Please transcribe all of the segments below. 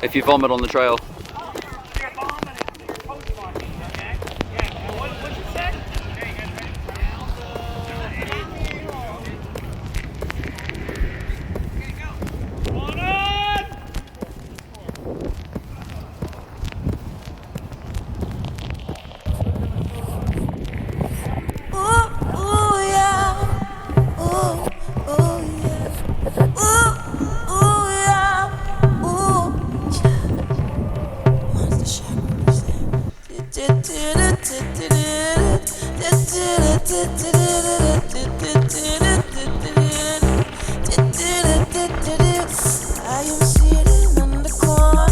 if you vomit on the trail. I am sitting on the corner,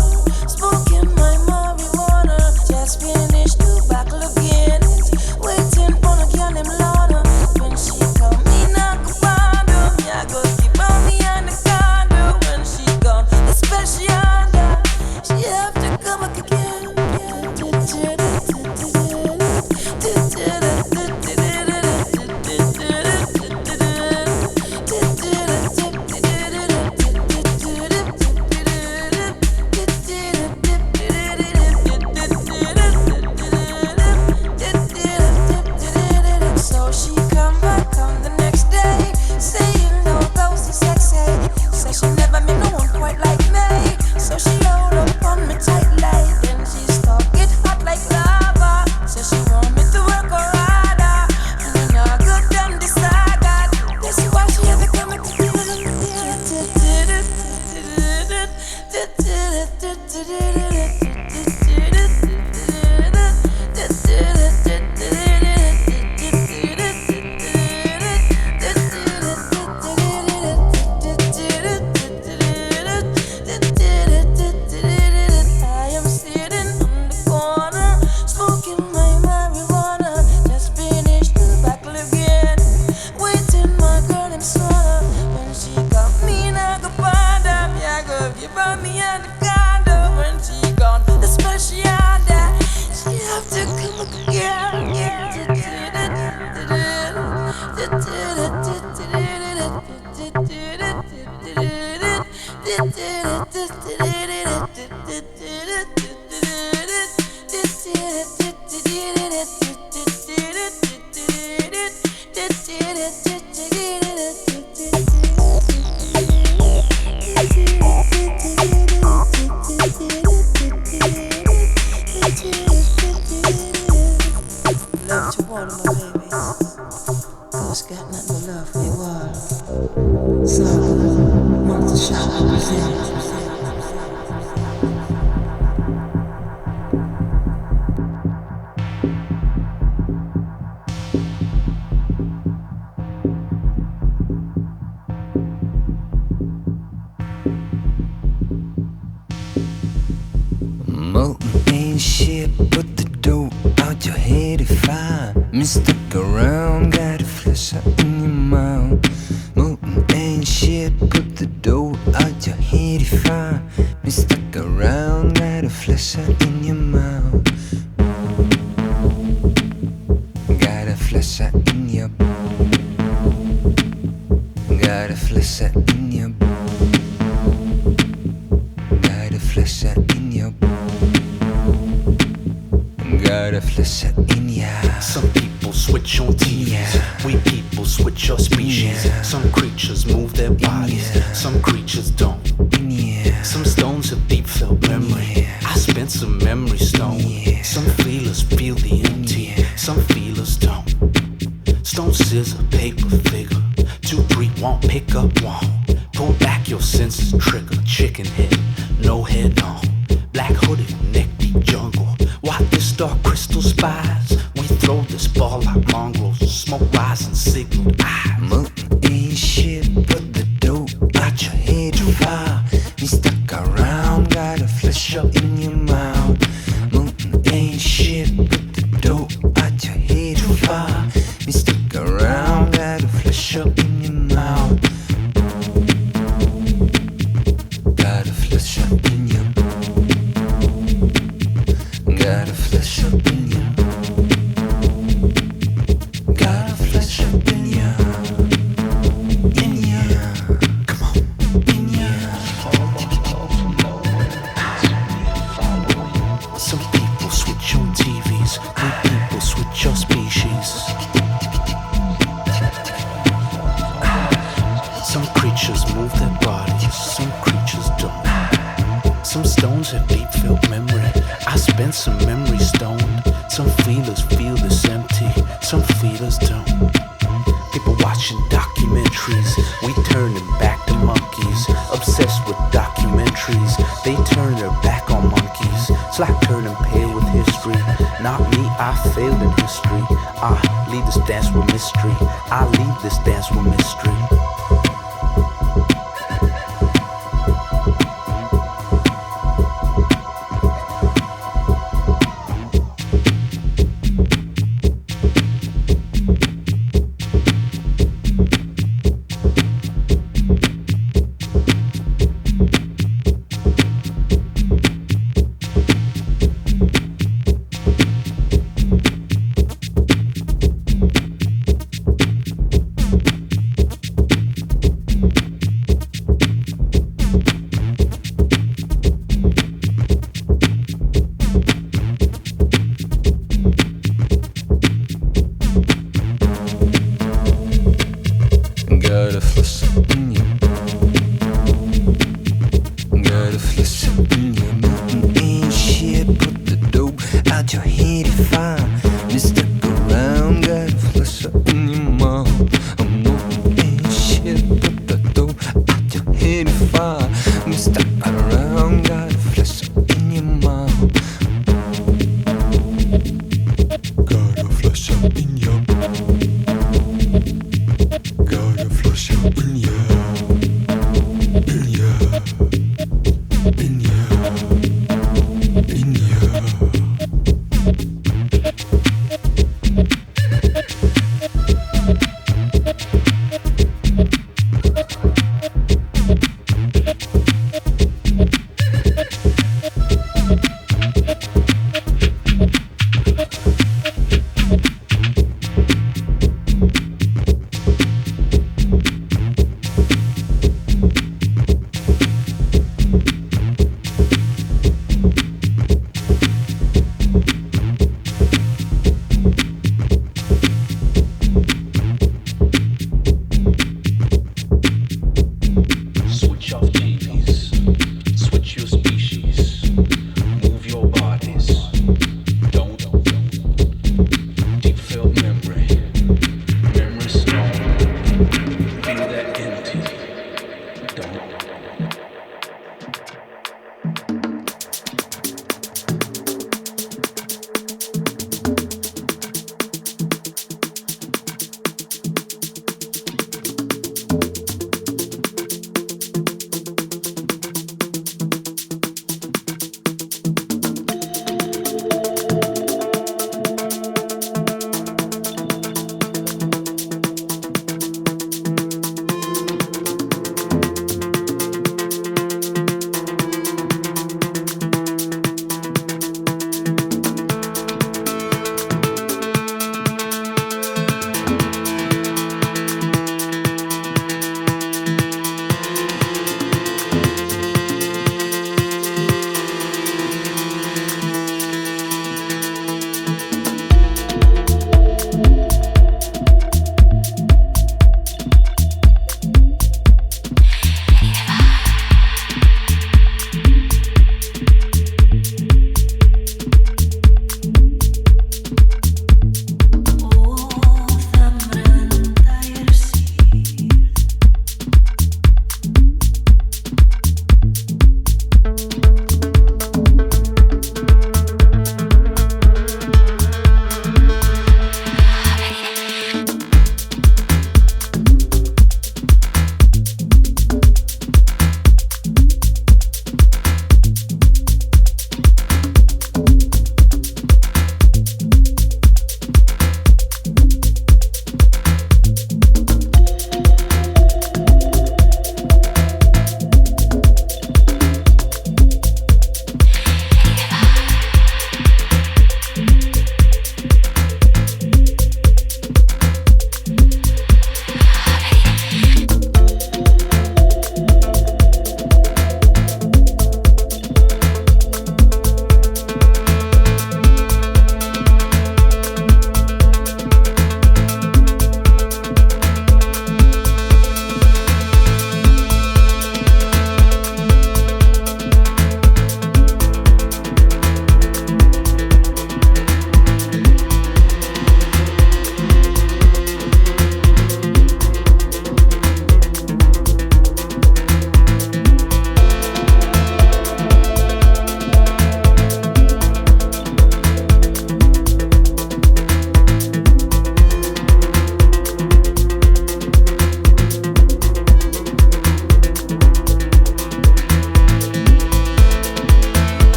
smoking my marijuana. Just finished two bottle of Guinness, waiting for a girl named Lorna. When she come in, I go find her. Me, I go keep on me and the condo. When she gone, the special guy, she have to come back again. So she come back on the next day, saying no ghost is sexy. Say she never met no one quite like me. So she hold up on me tightly. Then she start get hot like lava. So she want me to work her harder. And then I go down the saga. This is why she have to come I am sitting on the corner, smoking my marijuana. Just finished the bottle again, waiting my girl named Sora. When she got me, I go find her. Me, I go give her me and the condo. When she gone, the special day, she have to come love to one of my babies. Ghost got nothing but love for the world. So wanted to shout and present. Molten ain't shit, put the dough out your head if I stuck around, got a flesh out in your mouth. Molten ain't shit, put the dough out your head if I stuck around, got a flesh out in your mouth. Got a flesh out in your, got a flesh out in your, got a flesh out in your, got a flesh out in your. Some people switch on TVs, we people switch our species. Some creatures move their bodies, some creatures don't. Some stones have deep felt memory, I spent some memory stone. Some feelers feel the empty, some feelers don't. Stone, scissor, paper, figure, 2, 3 won't pick up one. Pull back your senses, trigger, chicken head, no head on. Black hooded, neck deep jungle, why this dark crystal spies? We throw this ball like mongrels, smoke rising, signal eyes. Molten ain't shit, put the dough out your head too far. Me stuck around, got a flesh up in your mouth. Molten ain't shit, put the dough out your head too far. Me stuck around, got a flesh up in your mouth. Got a flesh up in your, got a flesh up in your, got a flesh up in your, come on, in your. move their bodies, some creatures don't. Some stones have deep felt memory. I spent some memory stoned. Some feelers feel this empty, some feelers don't. People watching documentaries, we turning back to monkeys. Obsessed with documentaries, they turn their back on monkeys. It's like turning pale with history. Not me, I failed in history. I lead this dance with mystery. I lead this dance with mystery. Gotta flush out in ya.